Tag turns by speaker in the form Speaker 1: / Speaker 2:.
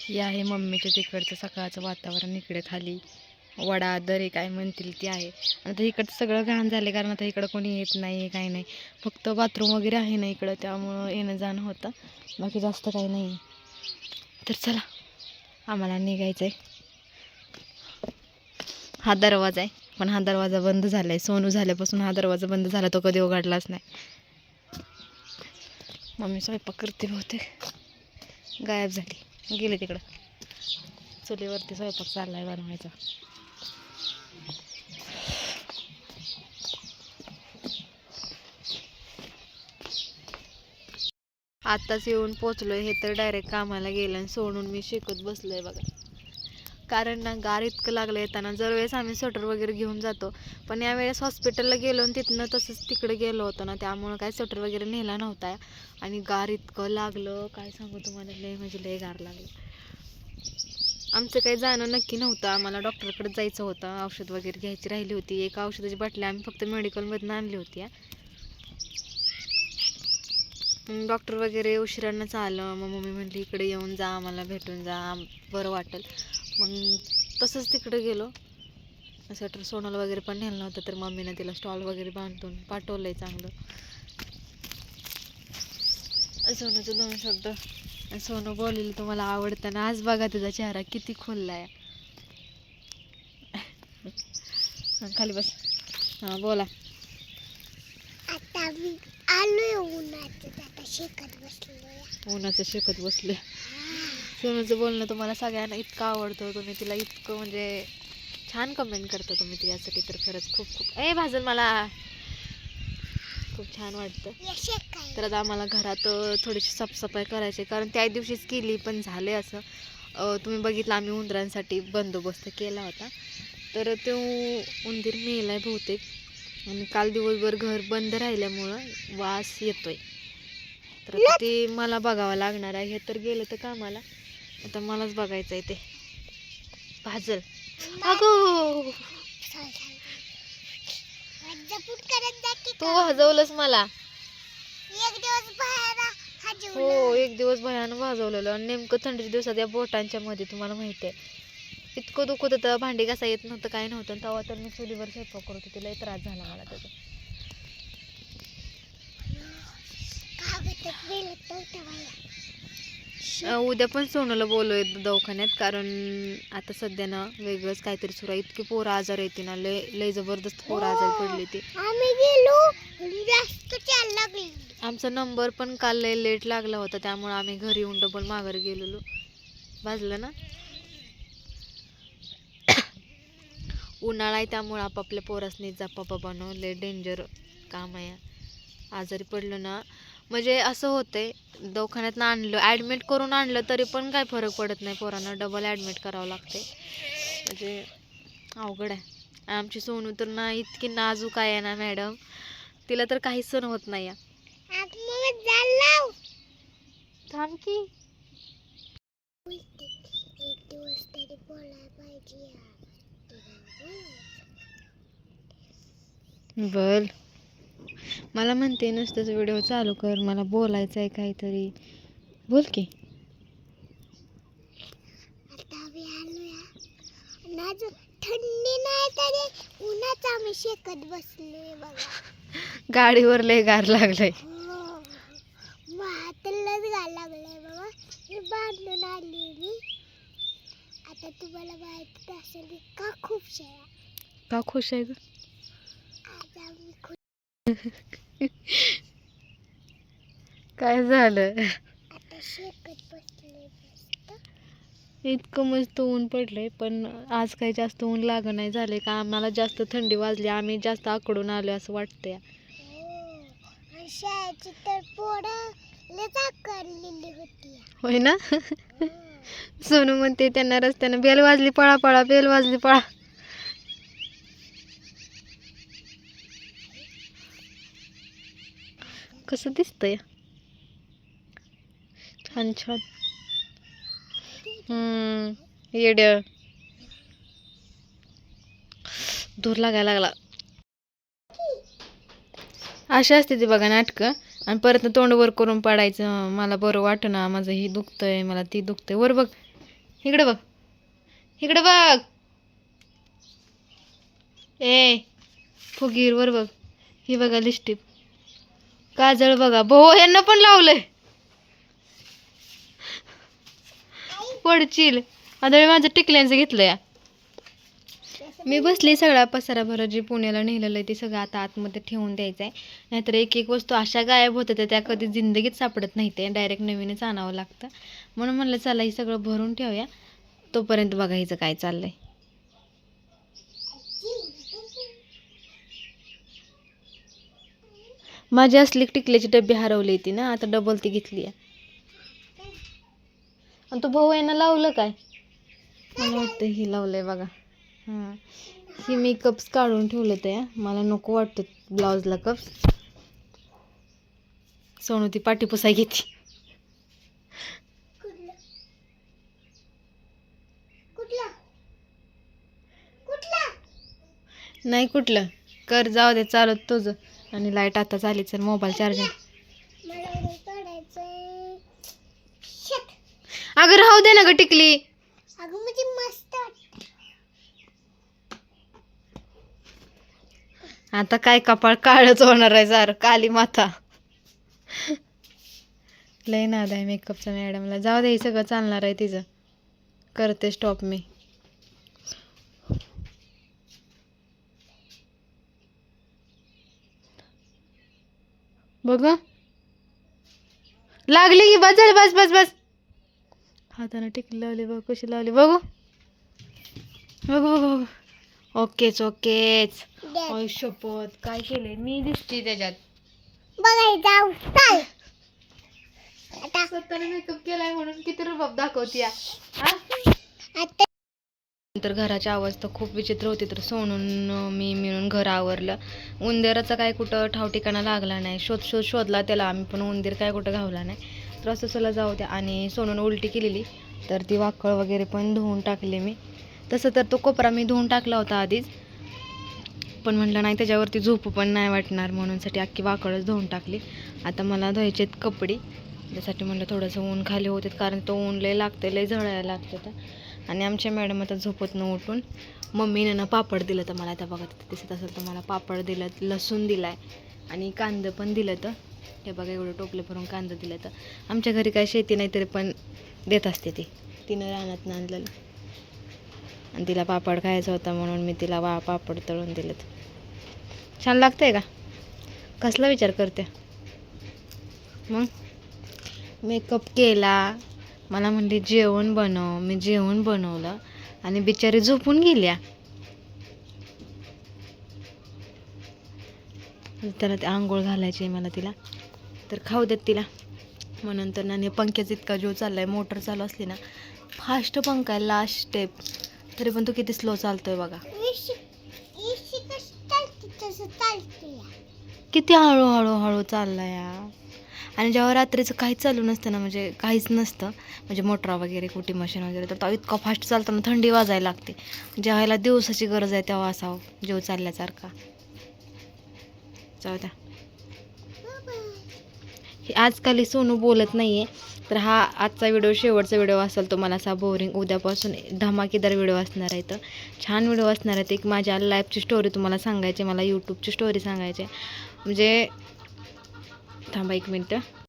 Speaker 1: हे आहे मम्मीच्या तिकडचं सकाळचं वातावरण. इकडे खाली वडा दरे काय म्हणतील ते आहे. आता इकडं सगळं घाण झाले कारण आता इकडं कोणी येत नाही काही नाही, फक्त बाथरूम वगैरे आहे ना इकडं, त्यामुळं येणं जाणं होतं, बाकी जास्त काही नाही. तर चला आम्हाला निघायचं आहे. हा दरवाजा आहे, पण हा दरवाजा बंद झाला आहे. सोनू झाल्यापासून हा दरवाजा बंद झाला, तो कधी उघडलाच नाही. मम्मी स्वयंपाक करते बहुतेक, गायब झाली, गेली तिकडं. चुलीवरती स्वयंपाक चाललाय बनवायचा. आत्ताच येऊन पोचलोय. हे तर डायरेक्ट कामाला गेलं आणि सोडून मी शिकत बसलोय बघा. कारण ना गार इतकं लागलं येताना. दरवेळेस आम्ही स्वेटर वगैरे घेऊन जातो, पण यावेळेस हॉस्पिटलला गेलो आणि तिथनं तसंच तिकडे गेलो होतो ना, त्यामुळं काय स्वेटर वगैरे नेला नव्हता. आणि गार इतकं लागलं काय सांगू तुम्हाला, लय म्हणजे लय गार लागलं. आमचं काही जाणं नक्की नव्हतं, आम्हाला डॉक्टरकडे जायचं होतं, औषध वगैरे घ्यायची राहिली होती. एक औषधाची बाटली आम्ही फक्त मेडिकलमधून आणली होती. डॉक्टर वगैरे उशिरानंच आलं. मग मम्मी म्हटली इकडे येऊन जा, आम्हाला भेटून जा, बरं वाटेल. मग तसंच तिकडे गेलो. स्वेटर सोनल वगैरे पण नेलं नव्हतं, तर मम्मीनं तिला स्टॉल वगैरे बांधून पाठवलं आहे चांगलं. सोनूचं 2 शब्द. सोनू बोलेल तुम्हाला आवडतं ना, आज बघा तुझा चेहरा किती खुलला आहे. खाली बस. हां बोला.
Speaker 2: आता मी आलोय उन्हाचं, आता शेकत बसलोय.
Speaker 1: उन्हाचं शेकत बसले. सोनूचं बोलणं तुम्हाला सगळ्यांना इतकं आवडतं, तुम्ही तिला इतकं म्हणजे छान कमेंट करता तुम्ही तिच्यासाठी, तर खरंच खूप खूप भाजल मला खूप छान वाटतं. तर आता आम्हाला घरात थोडीशी साफसफाई करायची, कारण त्या दिवशीच केली पण झाले असं. तुम्ही बघितलं आम्ही उंदरांसाठी बंदोबस्त केला होता, तर तो उंदीर मेलाय बहुतेक. आणि काल दिवसभर घर बंद राहिल्यामुळं वास येतोय. तर ते मला बघावं लागणार आहे. हे तर गेलं तर कामाला, आता मलाच बघायचं आहे ते. भाजल अगो, तू भाजवलंस मला.
Speaker 2: एक दिवस बाहेर
Speaker 1: हो, एक दिवस भयानं भाजवलेलं, आणि नेमकं थंडीच्या दिवसात या बोटांच्या मध्ये तुम्हाला माहिती आहे इतकं दुखत होतं, भांडी घासा येत नव्हतं, काय नव्हतं. तेव्हा तर मी चुलीवर स्वयंपाक करत होते, लय त्रास झाला मला त्याचा. उद्या पण सोनूला बोलूय दवाखान्यात, कारण आता सध्या ना वेगळंच काहीतरी सुरू आहे. इतकी पोरं आजार येते ना, लय जबरदस्त पोरं आजारी पडली ती.
Speaker 2: आम्ही गेलो जास्त चाल लागली.
Speaker 1: आमचा नंबर पण काल लय लेट लागला होता, त्यामुळे आम्ही घरी येऊन डबल माघारी गेलेलो. भाजलं ना. उन्हाळा आहे त्यामुळे आपापल्या पोरासनी जपा बाबांनो, लय डेंजर काम आहे. आजारी पडलं ना म्हणजे असं होतंय, दवाखान्यात आणलं ॲडमिट करून आणलं तरी पण काय फरक पडत नाही, पोरांना डबल ॲडमिट करावं लागते. म्हणजे अवघड आहे. आमची सोनू तर ना इतकी नाजूक आहे ना मॅडम, तिला तर काहीच सण होत नाही. थांब की.
Speaker 2: एक दिवस तरी बोलायला पाहिजे.
Speaker 1: बोल. मला म्हणते नुसतंच व्हिडिओ चालू कर, मला बोलायचं आहे काहीतरी, बोल की.
Speaker 2: आता आम्ही आलोय ना, थंडी नाही तरी उन्हात आम्ही शेकत बसलोय बघा.
Speaker 1: गाडीवर लय गार लागलंय.
Speaker 2: हातालाच गार लागलंय बाबा. मी बांधून आली मी. आता तुम्हाला माहिती असेल मी का खुश आहे.
Speaker 1: का खुश आहे ग?
Speaker 2: आज आम्ही खुश.
Speaker 1: काय झालं?
Speaker 2: आता शेकत बसले मस्त.
Speaker 1: इतकं मस्त ऊन पडलंय, पण आज काही जास्त ऊन लागण नाही झाले का, आम्हाला जास्त थंडी वाजली, आम्ही जास्त आकडून आलो असं वाटतंय.
Speaker 2: आणि शाळेची तर पोरं लय आकारलेली होती.
Speaker 1: होय ना. सोनू म्हणते त्यांना रस्त्यानं बेल वाजली पळा पळा, बेल वाजली पळा. कसं दिसतंय छान छान. येड दूर लागायला लागला. अशी असते ती बघा नाटकं. आणि परत तोंड वर करून पाडायचं, मला बरं वाटेना, माझं ही दुखतंय, मला ती दुखतंय. वर बघ, इकडे बघ, इकडे बघ. ए फुगीर, वर बघ. ही बघा लिपस्टिक, काजळ बघा. भाऊ यांना पण लावलंय. पडशील. आता मी माझं टिकल्यांचं घेतलंय. मी बसली सगळा पसारा भरत जे पुण्याला नेलेलं आहे ते सगळं आता आतमध्ये ठेवून द्यायचं आहे. नाहीतर एक एक वस्तू अशा गायब होतात त्या कधी जिंदगीत सापडत नाही, ते डायरेक्ट नवीनच आणावं लागतं. म्हणून म्हणलं चला ही सगळं भरून ठेवूया, तोपर्यंत बघा हिचं काय चाललंय. माझी असली टिकल्याची डब्बी हरवली ती ना, आता डबल ती घेतली आहे. आणि तो भाऊ यांना लावलं काय, मला वाटतं ही लावलंय बघा. हां, ही मी कप्स काढून ठेवले ते, मला नको वाटतं ब्लाऊजला कप्स. सोनू ती पाठी पुसाय घेते. नाही कुठलं कर, जाऊ दे चालत तुझं. आणि लाईट आता झाली, तर मोबाईल चार्जिंग. अगं राहू दे ना ग टिकली.
Speaker 2: अगं म्हणजे मस्त वाटतं.
Speaker 1: आता काय कपाळ काळच होणार आहे सारं, काली माथा. लय नाद आहे मेकअपचा मॅडमला. जाऊ दे, हे सगळं चालणार आहे तिचं. करते स्टॉप मी. बघ लागली की, बस झालं, बस बस बस. हाताने टिकली लावली बघ, कशी लावली बघू बघू बघू बघू. ओकेच ओकेच. ओय शपथ, काय केलंय मी दिसते त्याच्यात.
Speaker 2: बघाय जाऊ चल. आता
Speaker 1: स्वतःने मेकअप केलाय म्हणून किती रुबाब दाखवती या.
Speaker 2: आता
Speaker 1: नंतर घराची अवस्था खूप विचित्र होती, तर सोनून मी मिळून घर आवरलं. उंदराचा काय कुठं ठाव ठिकाणा लागला नाही, शोधला त्याला आम्ही, पण उंदीर काय कुठं घावला नाही. तर असं चला जाऊ द्या. आणि सोनून उलटी केलेली, तर ती वाकळ वगैरे पण धुवून टाकली मी. तसं तर तो कोपरा मी धुवून टाकला होता आधीच, पण म्हटलं नाही त्याच्यावरती झोपू पण नाही वाटणार, म्हणूनसाठी अख्खी वाकळच धुवून टाकली. आता मला धुवायचेत कपडे, त्यासाठी म्हटलं थोडंसं ऊन खाली होते, कारण तो ऊन लय लागते, लय झळायला लागतं. आणि आमच्या मॅडम आता झोपत न उठून मम्मीनं ना पापड दिलं, तर मला आता बघा दिसत असेल तर मला पापड दिलं, लसूण दिला आहे आणि कांदं पण दिलं. तर हे बघा एवढं टोपले भरून कांदं दिलं. तर आमच्या घरी काय शेती नाही तरी पण देत असते ती, तिनं रानात आणलेलं. आणि तिला पापड खायचा होता म्हणून मी तिला पापड तळून दिलं. छान लागतंय का, कसला विचार करते. मग मेकअप केला, मला म्हणली जेवण बनव, मी जेवण बनवलं आणि बिचारी झोपून गेल्या. त्याला ते आंघोळ घालायची मला तिला, तर खाऊ देत तिला. मग नंतर ना पंख्याचा इतका जीव चाललाय, मोटर चालू असली ना फास्ट पंखा आहे, लास्ट स्टेप, तरी पण तो किती स्लो चालतोय बघा. किती हळूहळू हळू चाललाय या. आणि जेव्हा रात्रीचं काहीच चालू नसतं ना, म्हणजे काहीच नसतं, म्हणजे मोटरा वगैरे कुठे मशीन वगैरे, तर तो इतका फास्ट चालताना थंडी वाजायला लागते. जेव्हायला दिवसाची गरज आहे तेव्हा असावं जीव चालल्यासारखा. जाऊ द्या. आजकाल ही सोनू बोलत नाही आहे, तर हा आजचा व्हिडिओ शेवटचा व्हिडिओ असेल, तो मला असा बोरिंग. उद्यापासून धमाकेदार व्हिडिओ असणार आहे, तर छान व्हिडिओ असणार आहे. एक माझ्या लाईफची स्टोरी तुम्हाला सांगायची, मला यूट्यूबची स्टोरी सांगायची. म्हणजे थांबा एक मिनटं.